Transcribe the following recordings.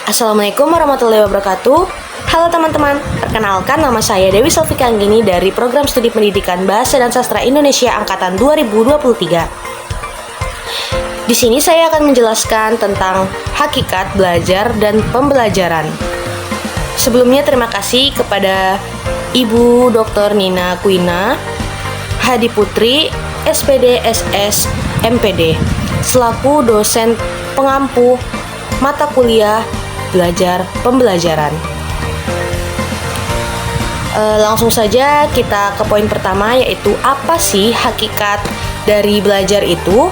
Assalamualaikum warahmatullahi wabarakatuh. Halo teman-teman, perkenalkan nama saya Dewi Selvika Anggini dari Program Studi Pendidikan Bahasa dan Sastra Indonesia Angkatan 2023. Di sini saya akan menjelaskan tentang hakikat belajar dan pembelajaran. Sebelumnya terima kasih kepada Ibu Dr. Nina Kuina Hadi Putri, SPD SS MPD, selaku dosen pengampu mata kuliah belajar pembelajaran. Langsung saja kita ke poin pertama, yaitu apa sih hakikat dari belajar itu?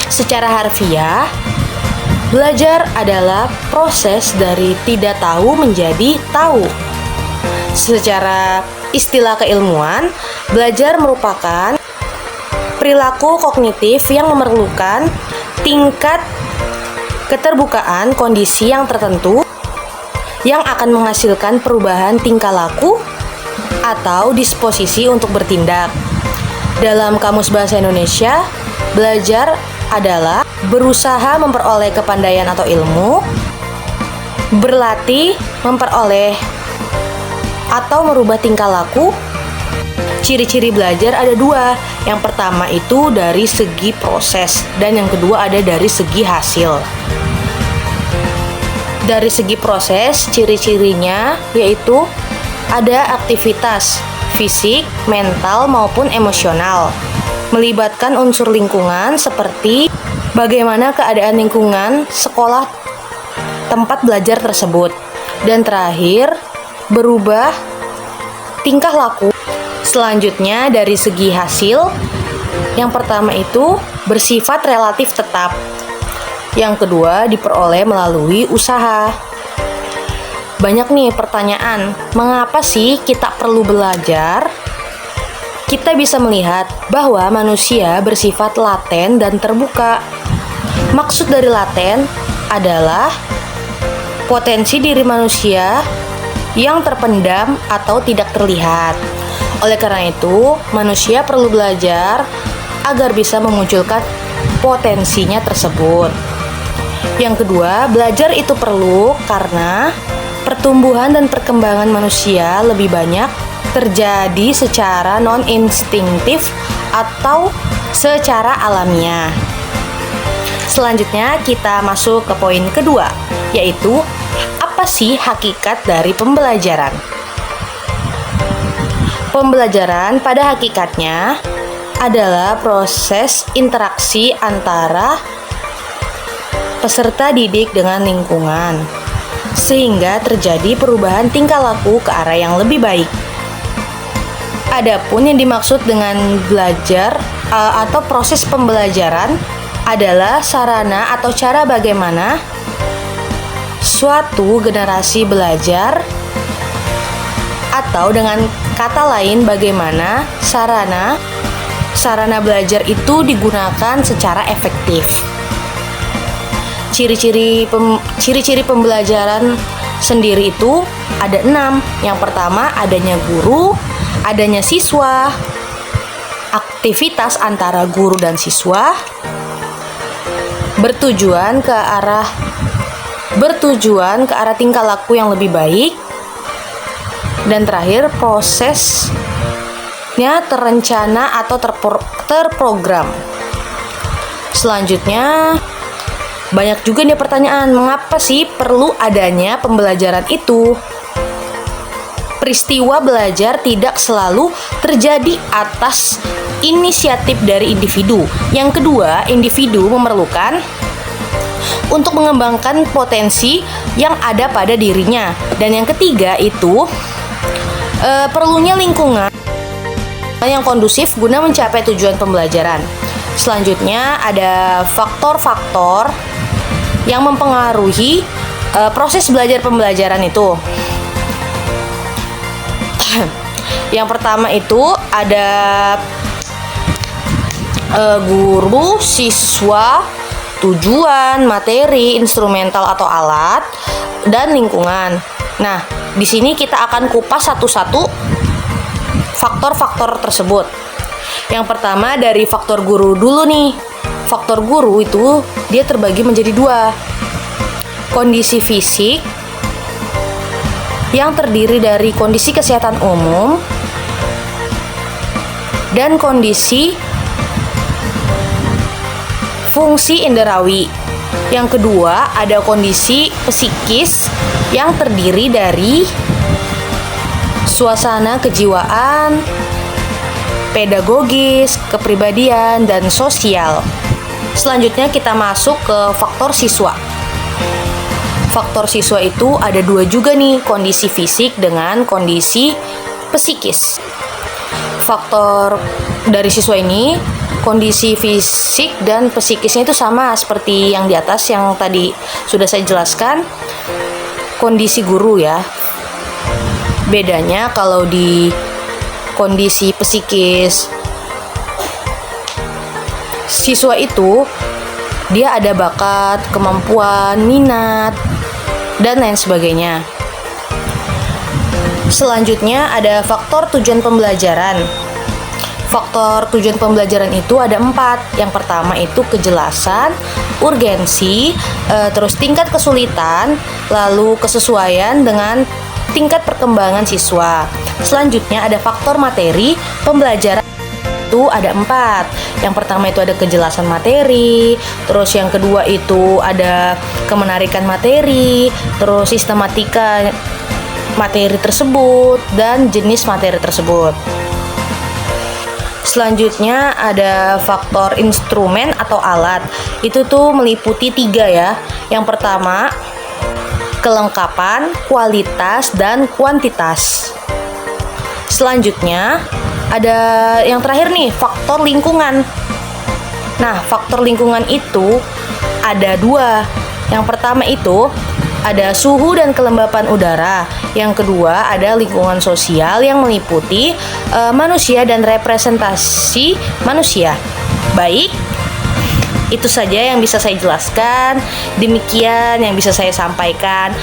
Secara harfiah, belajar adalah proses dari tidak tahu menjadi tahu. Secara istilah keilmuan, belajar merupakan perilaku kognitif yang memerlukan tingkat keterbukaan kondisi yang tertentu yang akan menghasilkan perubahan tingkah laku atau disposisi untuk bertindak. Dalam Kamus Bahasa Indonesia, belajar adalah berusaha memperoleh kepandaian atau ilmu, berlatih memperoleh atau merubah tingkah laku. Ciri-ciri belajar ada dua. Yang pertama itu dari segi proses, dan yang kedua ada dari segi hasil. Dari segi proses, ciri-cirinya yaitu ada aktivitas fisik, mental, maupun emosional, melibatkan unsur lingkungan seperti bagaimana keadaan lingkungan sekolah tempat belajar tersebut. Dan terakhir, berubah tingkah laku. Selanjutnya dari segi hasil, yang pertama itu bersifat relatif tetap. Yang kedua diperoleh melalui usaha. Banyak nih pertanyaan, mengapa sih kita perlu belajar? Kita bisa melihat bahwa manusia bersifat laten dan terbuka. Maksud dari laten adalah potensi diri manusia yang terpendam atau tidak terlihat. Oleh karena itu, manusia perlu belajar agar bisa memunculkan potensinya tersebut. Yang kedua, belajar itu perlu karena pertumbuhan dan perkembangan manusia lebih banyak terjadi secara non-instingtif atau secara alamiah. Selanjutnya kita masuk ke poin kedua, yaitu apa sih hakikat dari pembelajaran? Pembelajaran pada hakikatnya adalah proses interaksi antara peserta didik dengan lingkungan, sehingga terjadi perubahan tingkah laku ke arah yang lebih baik. Adapun yang dimaksud dengan belajar atau proses pembelajaran adalah sarana atau cara bagaimana suatu generasi belajar, atau dengan kata lain bagaimana sarana belajar itu digunakan secara efektif. Ciri-ciri pembelajaran sendiri itu ada 6. Yang pertama adanya guru, adanya siswa, aktivitas antara guru dan siswa, bertujuan ke arah tingkah laku yang lebih baik, dan terakhir prosesnya terencana atau terprogram. Selanjutnya banyak juga nih pertanyaan, mengapa sih perlu adanya pembelajaran itu? Peristiwa belajar tidak selalu terjadi atas inisiatif dari individu. Yang kedua, individu memerlukan untuk mengembangkan potensi yang ada pada dirinya. Dan yang ketiga itu perlunya lingkungan yang kondusif guna mencapai tujuan pembelajaran. Selanjutnya ada faktor-faktor yang mempengaruhi proses belajar pembelajaran itu. Yang pertama itu ada guru, siswa, tujuan, materi, instrumental atau alat, dan lingkungan. Nah, di sini kita akan kupas satu-satu faktor-faktor tersebut. Yang pertama dari faktor guru dulu nih. Faktor guru itu dia terbagi menjadi 2. kondisi fisik yang terdiri dari kondisi kesehatan umum dan kondisi fungsi inderawi. Yang kedua, ada kondisi psikis yang terdiri dari suasana kejiwaan, pedagogis, kepribadian, dan sosial. Selanjutnya kita masuk ke faktor siswa. Faktor siswa itu ada dua juga nih, kondisi fisik dengan kondisi psikis. Faktor dari siswa ini, kondisi fisik dan psikisnya itu sama seperti yang di atas yang tadi sudah saya jelaskan. Kondisi guru ya. Bedanya kalau di kondisi psikis siswa itu dia ada bakat, kemampuan, minat, dan lain sebagainya. Selanjutnya ada faktor tujuan pembelajaran. Faktor tujuan pembelajaran itu ada 4. Yang pertama itu kejelasan, urgensi, terus tingkat kesulitan, lalu kesesuaian dengan tingkat perkembangan siswa. Selanjutnya ada faktor materi pembelajaran itu ada 4. Yang pertama itu ada kejelasan materi, terus yang kedua itu ada kemenarikan materi, terus sistematika materi tersebut, dan jenis materi tersebut. Selanjutnya ada faktor instrumen atau alat. Itu tuh meliputi 3 ya. Yang pertama, kelengkapan, kualitas, dan kuantitas. Selanjutnya ada yang terakhir nih, faktor lingkungan. Nah, faktor lingkungan itu ada 2. Yang pertama itu ada suhu dan kelembapan udara. Yang kedua ada lingkungan sosial yang meliputi manusia dan representasi manusia. Baik, itu saja yang bisa saya jelaskan. Demikian yang bisa saya sampaikan.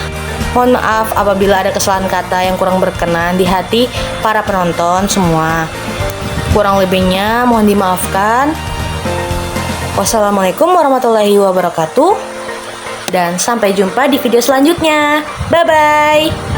Mohon maaf apabila ada kesalahan kata yang kurang berkenan di hati para penonton semua. Kurang lebihnya mohon dimaafkan. Wassalamualaikum warahmatullahi wabarakatuh. Dan sampai jumpa di video selanjutnya. Bye-bye.